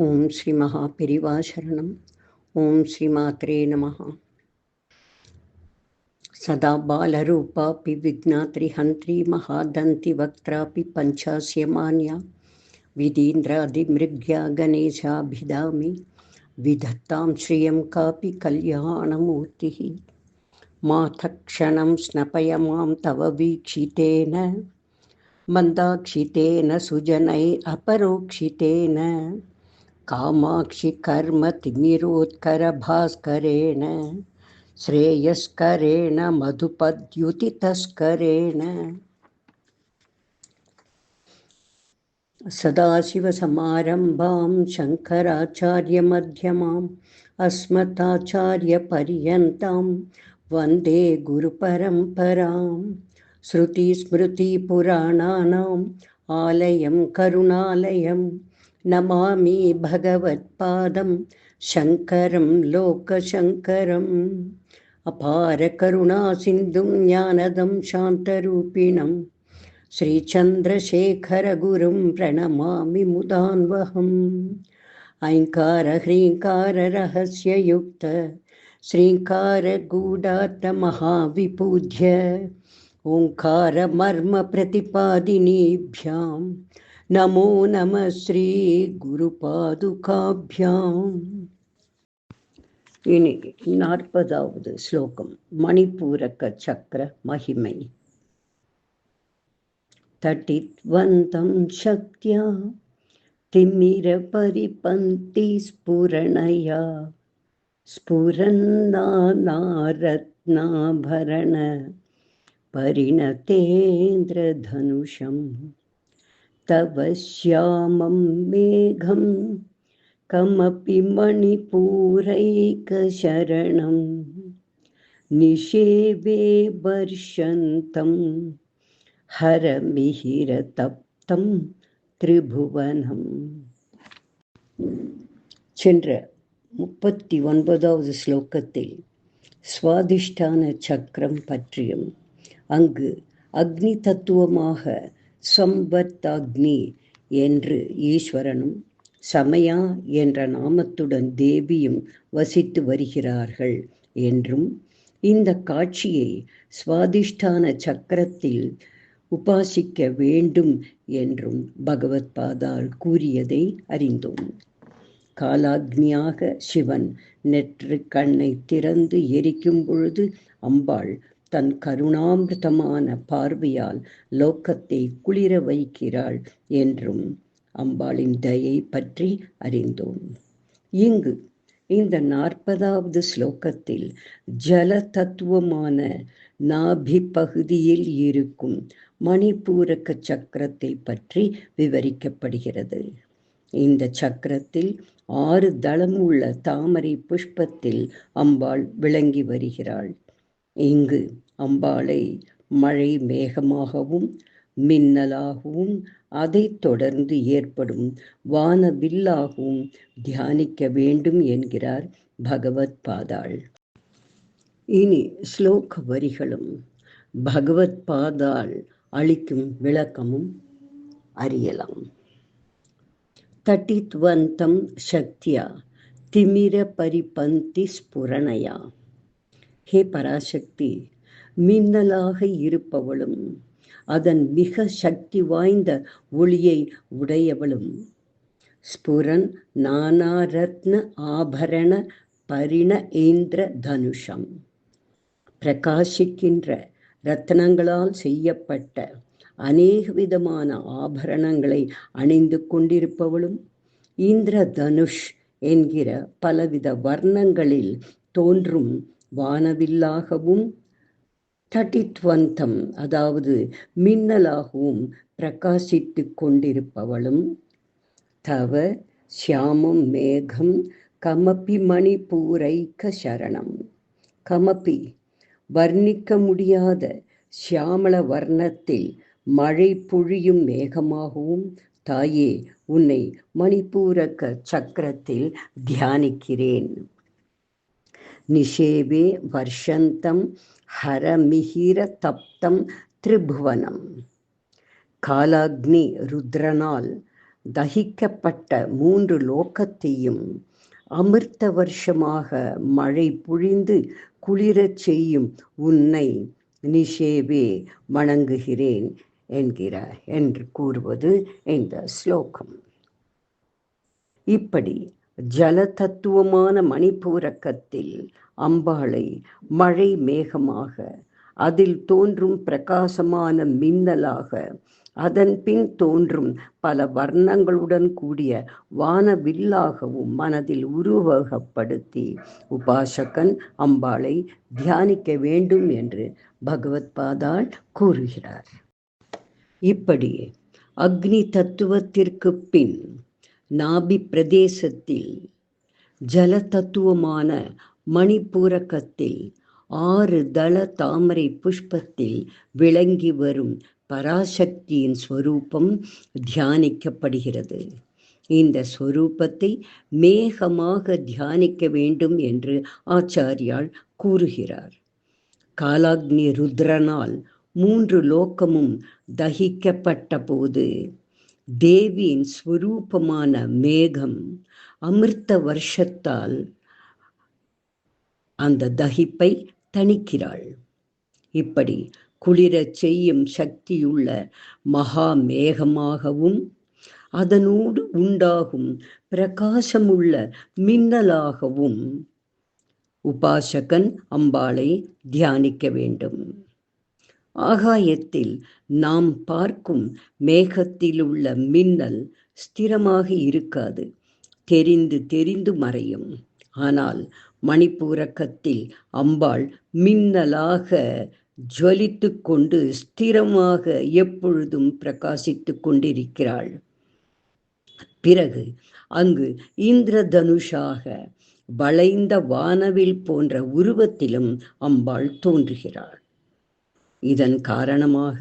ஓம் ஸ்ரீ மகா பெரிவா சரணம். ஓம் ஸ்ரீ மாத்ரே நமஹ. சதா பாலரூபாபி விக்னாத்ரி ஹந்த்ரி மகாதந்தி வக்த்ராபி பஞ்சாஸ்யமான்யா விதீந்திராதிமிருக்யா கணேசாபிதாமி விதத்தாம் ஸ்ரீயம் காபி கல்யாணமூர்த்திஹி. மாதக்ஷணம் ஸ்னபய மாம் தவ வீக்ஷிதேன மந்தாக்ஷிதேன சுஜனை அபரோக்ஷிதேன காமாட்சி கர்ம திமிரோத்கர பாஸ்கரேண ஸ்ரேயஸ்கரேண மதுபத்யுதி தஸ்கரேண. சதாசிவசமாரம்பாம் சங்கராச்சார்ய மத்யமாம் அஸ்மதாச்சார்ய பர்யந்தாம் வந்தே குரு பரம்பராம். ஸ்ருதி ஸ்மிருதி புராணானாம் ஆலயம் கருணாலயம் நமாமி பகவத்பாதம் சங்கரம் லோகசங்கரம். அபார கருணா சிந்தும் ஞானதம் சாந்தரூபிணம் ஸ்ரீசந்திரசேகர குரும் பிரணமாமி முதான்வகம். ஐங்கார ஹ்ரீங்கார ரகஸ்யயுக்த ஸ்ரீங்கார கூடார்த்த மகாவிபூஜ்ய ஓங்கார மர்ம பிரதிபாதினீभ्यां நமோ நம ஸ்ரீ குரு பாதுகாभ्याம். இனி 40வது ஸ்லோகம். மணிப்பூரக சக்கர மகிமை. தடித்வந்தம் சக்தியா திமிர பரிபந்தி ஸ்புரணயா ஸ்புரன்னாரத்னாபரண பரிணதேந்திர தனுஷம் தவ ஷ்யாமம் மேகம் கமபி மணிபூரைகசரணம் நிஷேவே வர்ஷந்தம் ஹரமிஹிர தப்தம் திரிபுவனம். சென்ற 39வது ஸ்லோகத்தில் சுவாதிஷ்டான சக்கரம் பற்றியும் அங்கு அக்னி தத்துவமாக சம்பத்தாக்னி என்று ஈஸ்வரனும் சமயா என்ற நாமத்துடன் தேவியும் வசித்து வருகிறார்கள் என்றும் இந்த காட்சியை சுவாதிஷ்டான சக்கரத்தில் உபாசிக்க வேண்டும் என்றும் பகவத் பாதால் கூறியதை அறிந்தோம். காலாக்னியாக சிவன் நெற்று கண்ணை திறந்து எரிக்கும் பொழுது அம்பாள் தன் கருணாமிர்தமான பார்வையால் லோகத்தை குளிர வைக்கிறாள் என்றும் அம்பாளின் தயை பற்றி அறிந்தோம். இங்கு இந்த 40வது ஸ்லோகத்தில் ஜல தத்துவமான நாபி பகுதியில் இருக்கும் மணிப்பூரக சக்கரத்தை பற்றி விவரிக்கப்படுகிறது. இந்த சக்கரத்தில் 6 தளம் உள்ள தாமரை புஷ்பத்தில் அம்பாள் விளங்கி வருகிறாள். இங்கு அம்பாளை மழை மேகமாகவும் மின்னலாகவும் அதைத் தொடர்ந்து ஏற்படும் வானவில்லாகவும் தியானிக்க வேண்டும் என்கிறார் பகவத் பாதாள். இனி ஸ்லோக வரிகளும் பகவத் பாதாள் அளிக்கும் விளக்கமும் அறியலாம். தடித்வந்தம் சக்தியா திமிர பரிபந்தி ஸ்புரணயா. ஹே பராசக்தி, மின்னலாக இருப்பவளும் அதன் மிக சக்தி வாய்ந்த ஒளியை உடையவளும் ஸ்புரன் நானாரத்ன ஆபரண பரிண ஏந்திர தனுஷம், பிரகாசிக்கின்ற ரத்னங்களால் செய்யப்பட்ட அநேக விதமான ஆபரணங்களை அணிந்து கொண்டிருப்பவளும் இந்திர தனுஷ் என்கிற பலவித வர்ணங்களில் தோன்றும் வானவில்லாகவும் தடித்வந்தம் அதாவது மின்னலாகவும் பிரகாசித்து கொண்டிருப்பவளும் தவ ஷ்யாமம் மேகம் கமபி மணிபூரைக சரணம். கமபி வர்ணிக்க முடியாத சியாமள வர்ணத்தில் மழை பொழியும் மேகமாகவும் தாயே உன்னை மணிப்பூரக சக்கரத்தில் தியானிக்கிறேன். நிஷேவே வர்ஷந்தம் ஹரமிஹிர தப்தம் திரிபுவனம். காலாக்னி ருத்ரனால் தகிக்கப்பட்ட 3 லோகத்தையும் அமிர்த வருஷமாக மழை பொழிந்து குளிரச் செய்யும் உன்னை நிஷேவே வணங்குகிறேன் என்கிறார் என்று கூறுவது இந்த ஸ்லோகம். இப்படி ஜல தத்துவமான மணிப்பூரகத்தில் அம்பாளை மழை மேகமாக, அதில் தோன்றும் பிரகாசமான மின்னலாக, அதன் பின் தோன்றும் பல வர்ணங்களுடன் கூடிய வானவில்லாகவும் மனதில் உருவகப்படுத்தி உபாசகன் அம்பாளை தியானிக்க வேண்டும் என்று பகவத் பாதாள் கூறுகிறார். இப்படி அக்னி தத்துவத்திற்கு பின் நாபி பிரதேசத்தில் ஜல தத்துவமான மணிப்பூரகத்தில் 6 தள தாமரை புஷ்பத்தில் விளங்கி வரும் பராசக்தியின் ஸ்வரூபம் தியானிக்கப்படுகிறது. இந்த ஸ்வரூபத்தை மேகமாக தியானிக்க வேண்டும் என்று ஆச்சாரியால் கூறுகிறார். காலாக்னி ருத்ரனால் 3 லோகமும் தகிக்கப்பட்ட போது தேவியின் ஸ்வரூபமான மேகம் அமிர்த வருஷத்தால் அந்த தகிப்பை தணிக்கிறாள். இப்படி குளிரச் செய்யும் சக்தியுள்ள மகா மேகமாகவும் அதனோடு உண்டாகும் பிரகாசமுள்ள மின்னலாகவும் உபாசகன் அம்பாளை தியானிக்க வேண்டும். ஆகாயத்தில் நாம் பார்க்கும் மேகத்தில் உள்ள மின்னல் ஸ்திரமாக இருக்காது, தெரிந்து மறையும். ஆனால் மணிப்பூரகத்தில் அம்பாள் மின்னலாக ஜொலித்து கொண்டு ஸ்திரமாக எப்பொழுதும் பிரகாசித்து கொண்டிருக்கிறாள். பிறகு அங்கு இந்திரதனுஷாக வளைந்த வானவில் போன்ற உருவத்திலும் அம்பாள் தோன்றுகிறாள். இதன் காரணமாக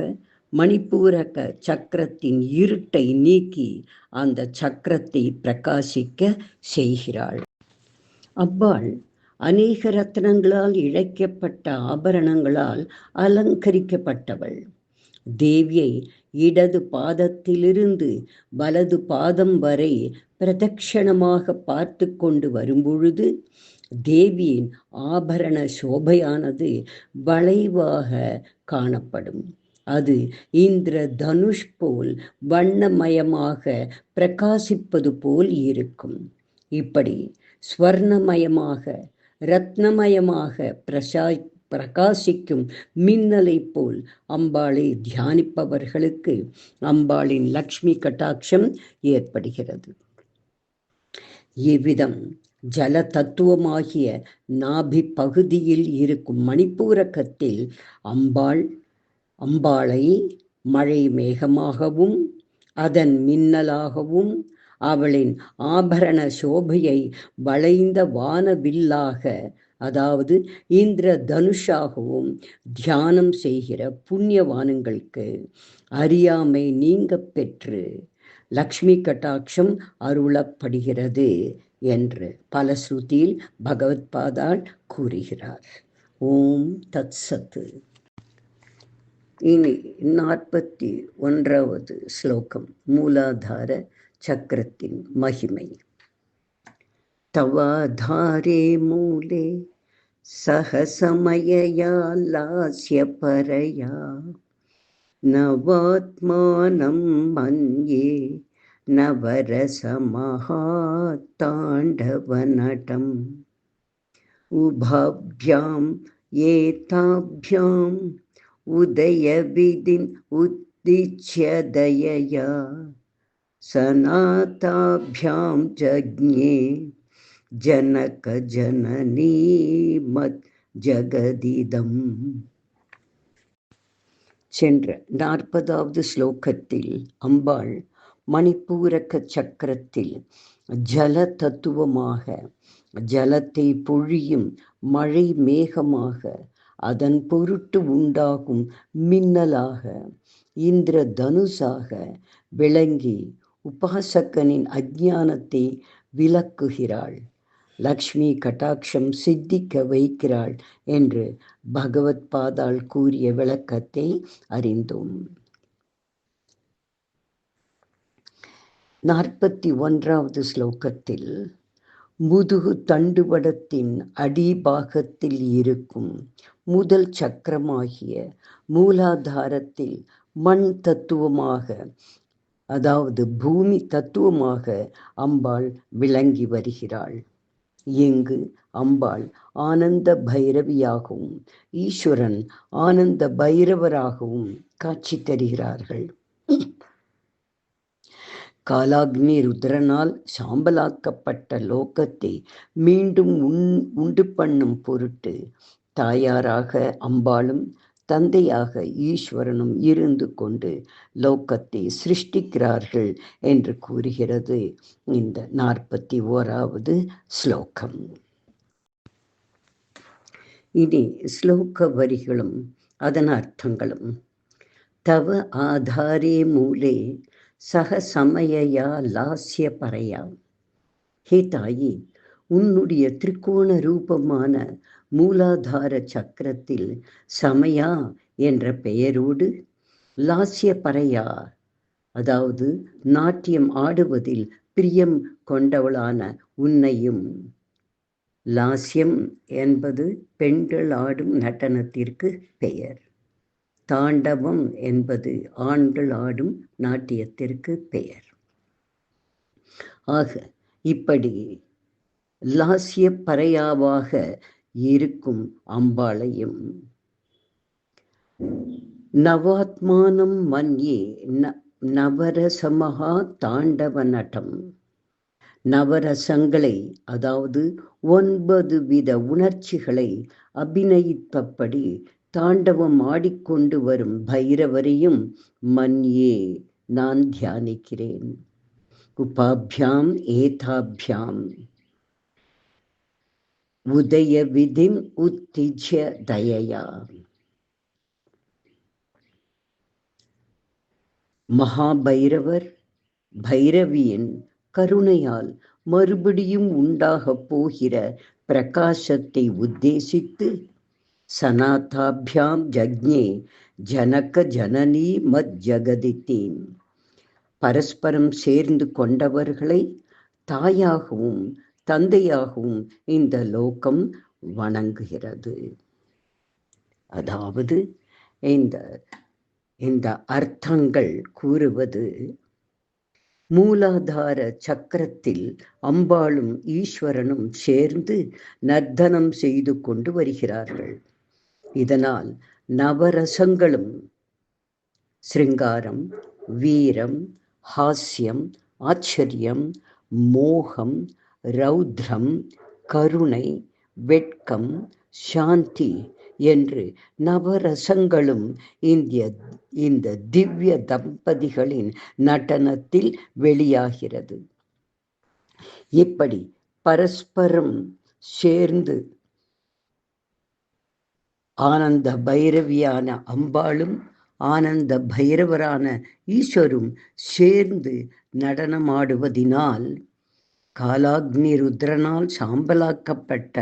மணிப்பூரக சக்கரத்தின் இருட்டை நீக்கி அந்த சக்கரத்தை பிரகாசிக்க செய்கிறாள். அம்பாள் அநேக ரத்னங்களால் இழைக்கப்பட்ட ஆபரணங்களால் அலங்கரிக்கப்பட்டவள். தேவியை இடது பாதத்திலிருந்து வலது பாதம் வரை பிரதட்சணமாக பார்த்து கொண்டு வரும்பொழுது தேவியின் ஆபரண சோபையானது வளைவாக காணப்படும். அது இந்திர தனுஷ் போல் வண்ணமயமாக பிரகாசிப்பது போல் இருக்கும். இப்படி ஸ்வர்ணமயமாக ரத்னமயமாக பிரகாசிக்கும் மின்னலை போல் அம்பாளை தியானிப்பவர்களுக்கு அம்பாளின் லக்ஷ்மி கட்டாட்சம் ஏற்படுகிறது. இவ்விதம் ஜல தத்துவமாகிய நாபி பகுதியில் இருக்கும் மணிப்பூரகத்தில் அம்பாளை மழை மேகமாகவும் அதன் மின்னலாகவும் அவளின் ஆபரண சோபையை வளைந்த வானவில்லாக, அதாவது இந்திர தனுஷாகவும் தியானம் செய்கிற புண்ணியவான்களுக்கு அறியாமை நீங்க பெற்று லக்ஷ்மி கட்டாட்சம் அருளப்படுகிறது என்று பலஸ்ருதியில் பகவத் பாதாள் கூறுகிறார். ஓம் தத் சத். இனி 41வது ஸ்லோகம், மூலாதார சக்கரத்தின் மகிமை. தவாதாரே மூலே சகசமயயா லாஸ்ய பரயா நவாத்மானம் மன்யே நவரசமஹாத்தாண்டவநடம் உபாப்யாம் ஏதாப்யாம் உதயவிதின் உத்திச்யதயயா சநாதாப்யாம் ஜக்ஞே ஜனக ஜனனீ மத் ஜகதிதம். சென்ற 40வது ஸ்லோகத்தில் அம்பாள் மணிப்பூரக சக்கரத்தில் ஜல தத்துவமாக, ஜலத்தை பொழியும் மழை மேகமாக, அதன் பொருட்டு உண்டாகும் மின்னலாக, இந்திர தனுசாக விளங்கி உபாசகனின் அஞ்ஞானத்தை விலக்குகிறாள், லக்ஷ்மி கட்டாட்சம் சித்திக்க வைக்கிறாள் என்று பகவத் பாதாள் கூறிய விளக்கத்தை அறிந்தோம். 41வது ஸ்லோகத்தில் முதுகு தண்டுவடத்தின் அடிபாகத்தில் இருக்கும் முதல் சக்கரமாகிய மூலாதாரத்தில் மண் தத்துவமாக, அதாவது பூமி தத்துவமாக அம்பாள் விளங்கி வருகிறாள். இங்கு அம்பாள் ஆனந்த பைரவியாகவும் ஈஸ்வரன் ஆனந்த பைரவராகவும் காட்சி தருகிறார்கள். காலாக்னி ருத்ரனால் சாம்பலாக்கப்பட்ட லோகத்தை மீண்டும் உண்டு பண்ணும் பொருட்டு தாயாராக அம்பாளும் தந்தையாக ஈஸ்வரனும் இருந்து கொண்டு லோகத்தை சிருஷ்டிக்கிறார்கள் என்று கூறுகிறது இந்த 41வது ஸ்லோகம். இனி ஸ்லோக வரிகளும் அதன் அர்த்தங்களும். தவ ஆதாரே மூலே சக சமயா லாஸ்ய பரையா. ஹே தாயி, உன்னுடைய திரிகோண ரூபமான மூலாதார சக்கரத்தில் சமயா என்ற பெயரோடு லாஸ்ய பரையா, அதாவது நாட்டியம் ஆடுவதில் பிரியம் கொண்டவளான உன்னையும். லாஸ்யம் என்பது பெண்கள் ஆடும் நடனத்திற்கு பெயர். தாண்டவம் என்பது ஆண்கள் ஆடும் நாட்டியத்திற்கு பெயர். ஆக இப்படி லாஸ்ய பரையாவாக இருக்கும் அம்பாளையும் நவாத்மானம் மன்யே நவரசமகா தாண்டவ நடம், நவரசங்களை, அதாவது 9 வித உணர்ச்சிகளை அபிநயித்தபடி தாண்டவம் ஆடிக்கொண்டு வரும் பைரவரையும் மன்யே, நான் தியானிக்கிறேன். உபாபியாம் ஏதாபியாம் உதய விதிம் உத்திஜ்ய தயயா. மகாபைரவர் பைரவியின் கருணையால் மறுபடியும் உண்டாக போகிற பிரகாசத்தை உத்தேசித்து சனாதாபியாம் ஜக்ஞே ஜனக ஜனனி மத் ஜகதித்தேன். பரஸ்பரம் சேர்ந்து கொண்டவர்களை தாயாகவும் தந்தையாகவும் இந்த லோகம் வணங்குகிறது. அதாவது இந்த அர்த்தங்கள் கூறுவது, மூலாதார சக்கரத்தில் அம்பாளும் ஈஸ்வரனும் சேர்ந்து நர்த்தனம் செய்து கொண்டு வருகிறார்கள். இதனால் நவரசங்களும் சிருங்காரம், வீரம், ஹாஸ்யம், ஆச்சரியம், மோகம், ரௌத்ரம், கருணை, வெட்கம், சாந்தி என்று நவரசங்களும் இந்த திவ்ய தம்பதிகளின் நடனத்தில் வெளியாகிறது. இப்படி பரஸ்பரம் சேர்ந்து ஆனந்த பைரவியான அம்பாளும் ஆனந்த பைரவரான ஈஸ்வரும் சேர்ந்து நடனமாடுவதினால் காலாக்னி ருத்ரனால் சாம்பலாக்கப்பட்ட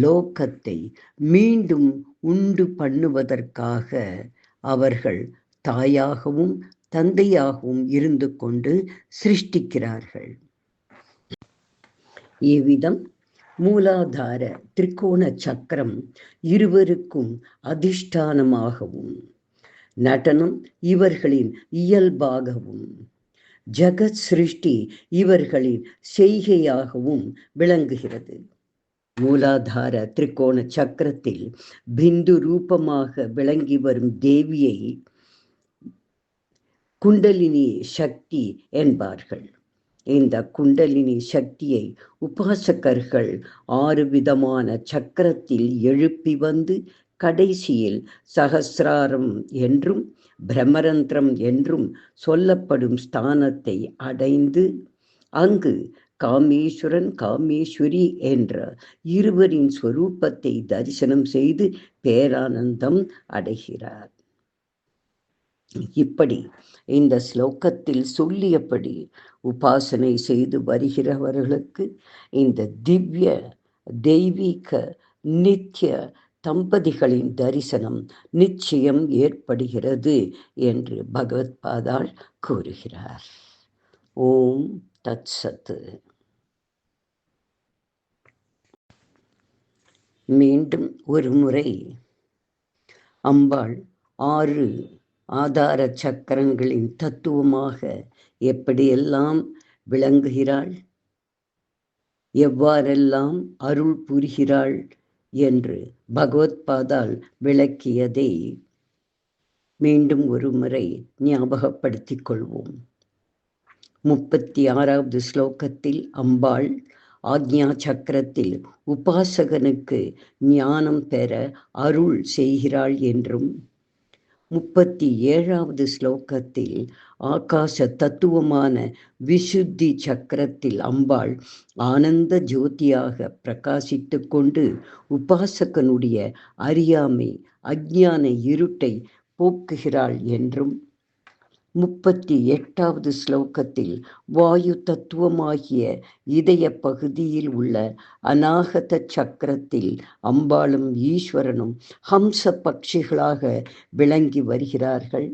லோகத்தை மீண்டும் உண்டு பண்ணுவதற்காக அவர்கள் தாயாகவும் தந்தையாகவும் இருந்து கொண்டு சிருஷ்டிக்கிறார்கள். இவ்விதம் மூலாதார திரிகோண சக்கரம் இருவருக்கும் அதிஷ்டானமாகவும் நடனம் இவர்களின் இயல்பாகவும் ஜகத் சிருஷ்டி இவர்களின் செய்கையாகவும் விளங்குகிறது. மூலாதார திரிகோண சக்கரத்தில் பிந்து ரூபமாக விளங்கி வரும் தேவியை குண்டலினி சக்தி என்பார்கள். இந்த குண்டலினி சக்தியை உபாசகர்கள் 6 விதமான சக்கரத்தில் எழுப்பி வந்து கடைசியில் சகசிராரம் என்றும் பிரம்மரந்திரம் என்றும் சொல்லப்படும் ஸ்தானத்தை அடைந்து அங்கு காமேஸ்வரன் காமேஸ்வரி என்ற இருவரின் ஸ்வரூபத்தை தரிசனம் செய்து பேரானந்தம் அடைகிறார். இப்படி இந்த ஸ்லோகத்தில் சொல்லியபடி உபாசனை செய்து வருகிறவர்களுக்கு இந்த திவ்ய தெய்வீக நித்திய தம்பதிகளின் தரிசனம் நிச்சயம் ஏற்படுகிறது என்று பகவத் பாதாள் கூறுகிறார். ஓம் தத் சத்து. மீண்டும் ஒரு முறை அம்பாள் 6 ஆதார சக்கரங்களின் தத்துவமாக எப்படியெல்லாம் விளங்குகிறாள், எவ்வாறெல்லாம் அருள் புரிகிறாள் என்று பகவத்பாதால் விளக்கியதை மீண்டும் ஒரு முறை ஞாபகப்படுத்திக் கொள்வோம். 36வது ஸ்லோகத்தில் அம்பாள் ஆக்ஞா சக்கரத்தில் உபாசகனுக்கு ஞானம் பெற அருள் செய்கிறாள் என்றும், 37வது ஸ்லோகத்தில் ஆகாச தத்துவமான விசுத்தி சக்கரத்தில் அம்பாள் ஆனந்த ஜோதியாக பிரகாசித்து கொண்டு உபாசகனுடைய அறியாமை அஞ்ஞான இருட்டை போக்குகிறாள் என்றும், 38வது ஸ்லோகத்தில் வாயு தத்துவமாகிய இதய பகுதியில் உள்ள அநாகத சக்கரத்தில் அம்பாளும் ஈஸ்வரனும் ஹம்ச பட்சிகளாக விளங்கி வருகிறார்கள்.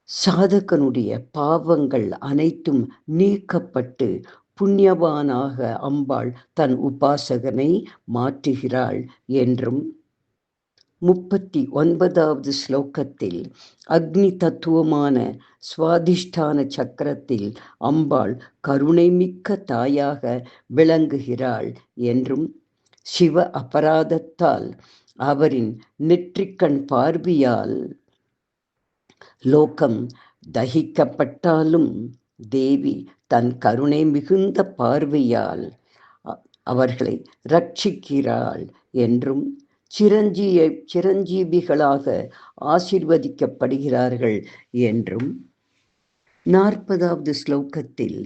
சாதகனுடைய பாவங்கள் அனைத்தும் நீக்கப்பட்டு புண்ணியவானாக அம்பாள் தன் உபாசகனை மாற்றுகிறாள் என்றும், 39வது ஸ்லோகத்தில் அக்னி தத்துவமான சுவாதிஷ்டான சக்கரத்தில் அம்பாள் கருணை மிக்க தாயாக விளங்குகிறாள் என்றும், சிவ அபராதத்தால் அவரின் நெற்றிக்கண் பார்வையால் லோகம் தகிக்கப்பட்டாலும் தேவி தன் கருணை மிகுந்த பார்வையால் அவர்களை ரட்சிக்கிறாள் என்றும், சிரஞ்சீவிகளாக ஆசீர்வதிக்கப்படுகிறார்கள் என்றும், 40வது ஸ்லோகத்தில்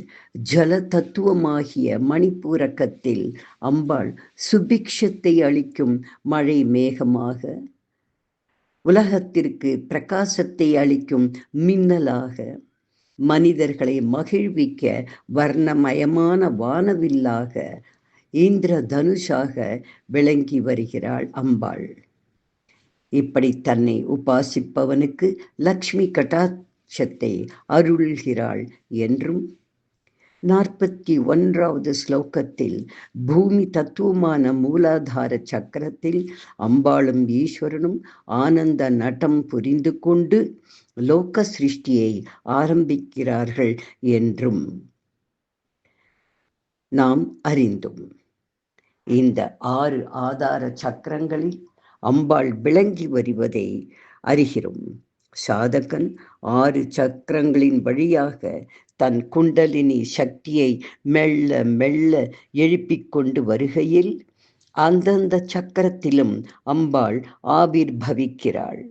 ஜல தத்துவமாகிய மணிப்பூரகத்தில் அம்பாள் சுபிக்ஷத்தை அளிக்கும் மழை மேகமாக, உலகத்திற்கு பிரகாசத்தை அளிக்கும் மின்னலாக, மனிதர்களை மகிழ்விக்க வர்ணமயமான வானவில்லாக, இந்திர தனுஷாக விளங்கி வருகிறாள் அம்பாள். இப்படி தன்னை உபாசிப்பவனுக்கு லக்ஷ்மி கடாட்சத்தை அருள்கிறாள் என்றும், 41வது ஸ்லோகத்தில் பூமி தத்துவமான மூலாதார சக்கரத்தில் அம்பாளும் ஈஸ்வரனும் ஆனந்த நடம் புரிந்து கொண்டு லோக சிருஷ்டியை ஆரம்பிக்கிறார்கள் என்றும் நாம் அறிந்தோம். இந்த 6 ஆதார சக்கரங்களில் அம்பாள் விளங்கி வருவதை அறிகிறோம். சாதகன் 6 சக்கரங்களின் வழியாக தன் குண்டலினி சக்தியை மெல்ல மெல்ல எழுப்பிக் கொண்டு வருகையில் அந்தந்த சக்கரத்திலும் அம்பாள் ஆவிர்பவிக்கிறாள்.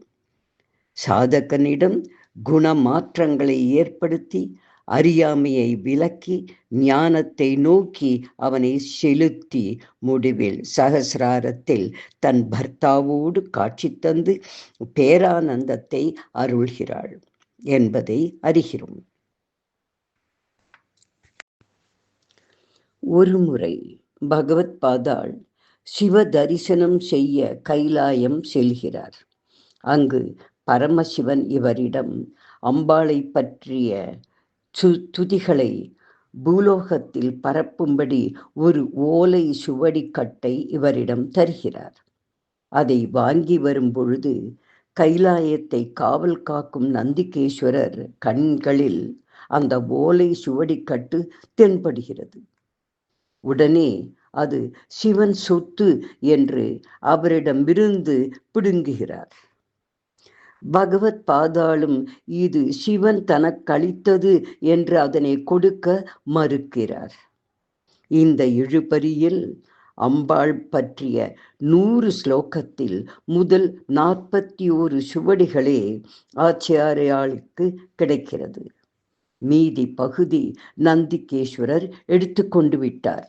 சாதகனிடம் குணமாற்றங்களை ஏற்படுத்தி அறியாமையை விலக்கி ஞானத்தை நோக்கி அவனை செலுத்தி முடிவில் சகசிராரத்தில் தன் பர்த்தாவோடு காட்சி தந்து பேரானந்தத்தை அருள்கிறாள் என்பதை அறிகிறோம். ஒருமுறை பகவத்பாதாள் சிவ தரிசனம் செய்ய கைலாயம் செல்கிறார். அங்கு பரமசிவன் இவரிடம் அம்பாளை பற்றிய துதிகளை பூலோகத்தில் பரப்பும்படி ஒரு ஓலை சுவடிக்கட்டை இவரிடம் தருகிறார். அதை வாங்கி வரும் பொழுது கைலாயத்தை காவல் காக்கும் நந்திகேஸ்வரர் கண்களில் அந்த ஓலை சுவடிக்கட்டு தென்படுகிறது. உடனே அது சிவன் சொத்து என்று அவரிடமிருந்து பிடுங்குகிறார். பகவத் பாதாளும் இது சிவன் தனக்களித்தது என்று அதனை கொடுக்க மறுக்கிறார். இந்த இழுபறியில் அம்பாள் பற்றிய 100 ஸ்லோகத்தில் முதல் 41 சுவடிகளே ஆச்சாரியாளுக்கு கிடைக்கிறது. மீதி பகுதி நந்திகேஸ்வரர் எடுத்துக்கொண்டு விட்டார்.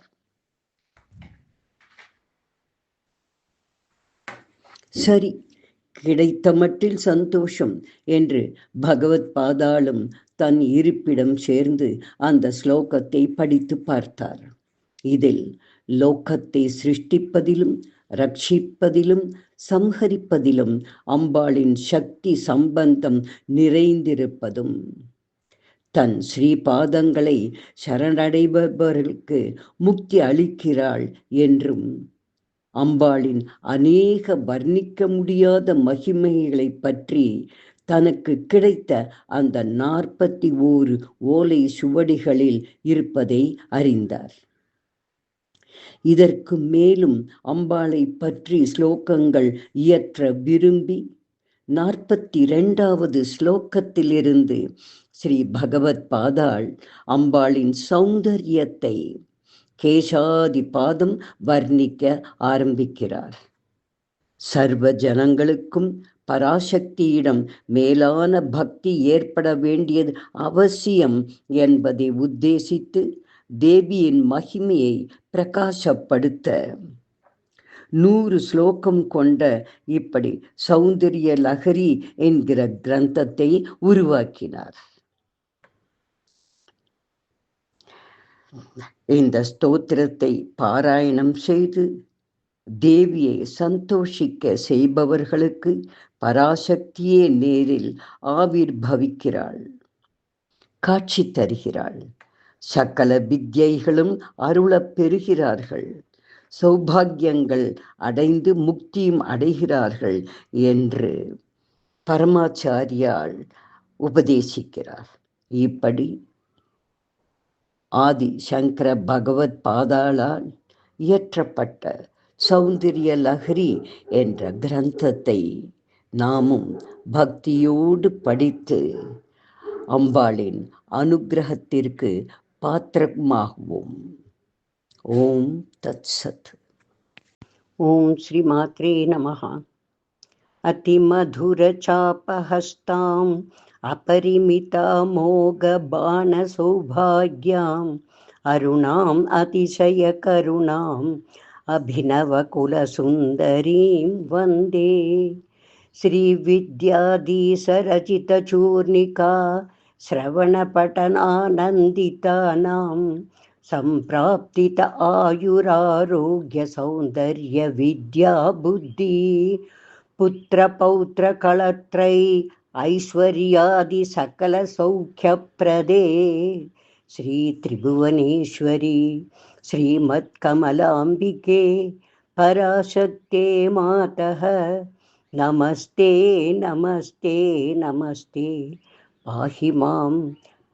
சரி, கிடைத்த மட்டில் சந்தோஷம் என்று பகவத் பாதாளும் தன் இருப்பிடம் சேர்ந்து அந்த ஸ்லோகத்தை படித்து பார்த்தார். இதில் லோகத்தை சிருஷ்டிப்பதிலும் ரட்சிப்பதிலும் சம்ஹரிப்பதிலும் அம்பாளின் சக்தி சம்பந்தம் நிறைந்திருப்பதும் தன் ஸ்ரீபாதங்களை சரணடைபவர்களுக்கு முக்தி அளிக்கிறாள் என்றும், அம்பாளின் அநேக வர்ணிக்க முடியாத மகிமைகளை பற்றி தனக்கு கிடைத்த அந்த 41 ஓலை சுவடிகளில் இருப்பதை அறிந்தார். இதற்கு மேலும் அம்பாளை பற்றி ஸ்லோகங்கள் இயற்ற விரும்பி 42வது ஸ்லோகத்திலிருந்து ஸ்ரீ பகவத் பாதாள் அம்பாளின் சௌந்தரியத்தை கேசாதி பாதம் வர்ணிக்க ஆரம்பிக்கிறார். சர்வ ஜனங்களுக்கும் பராசக்தியிடம் மேலான பக்தி ஏற்பட வேண்டியது அவசியம் என்பதை உத்தேசித்து தேவியின் மகிமையை பிரகாசப்படுத்த 100 ஸ்லோகம் கொண்ட இப்படி சௌந்தரிய லஹரி என்கிற கிரந்தத்தை உருவாக்கினார். இந்த ஸ்தோத்திரத்தை பாராயணம் செய்து தேவியை சந்தோஷிக்க செய்பவர்களுக்கு பராசக்தியே நேரில் ஆவிர்பவிக்கிறாள், காட்சி தருகிறாள். சகல வித்யைகளும் அருளப் பெறுகிறார்கள், சௌபாகியங்கள் அடைந்து முக்தியும் அடைகிறார்கள் என்று பரமாச்சாரியால் உபதேசிக்கிறார். இப்படி ஆதி சங்கர பகவத் பாதாளால் இயற்றப்பட்ட சௌந்தரிய லஹரி என்ற கிரந்தத்தை நாமும் பக்தியோடு படித்து அம்பாளின் அனுகிரகத்திற்கு பாத்திரமாகுவோம். ஓம் தத் சத். ஓம் ஸ்ரீ மாத்ரே நமஹ. அதிமதுர சாபஹஸ்தாம் அபரிமிதா மோக பான சௌபாக்யாம் அருணாம் அதிசய கருணாம் அபிநவ குல சுந்தரீம் வந்தே. ஸ்ரீ வித்யாதீசரச்சித சூர்ணிகா ஸ்ரவணபட்டனானந்திதானாம் சம்பிராப்தித ஆயுராரோக்ய சௌந்தர்ய வித்யா புத்தி புத்திர பௌத்திர களத்ரை ஐஸ்வர்யாதி சகல சௌக்கியப்ரதே ஸ்ரீ திரிபுவனேஸ்வரி ஸ்ரீமத் கமலாம்பிகே பராசக்தே மாதः நமஸ்தே நமஸ்தே நமஸ்தே. பாஹி மாம்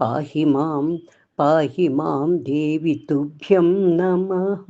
பாஹி மாம் பாஹி மாம் தேவி துப்யம் நமः.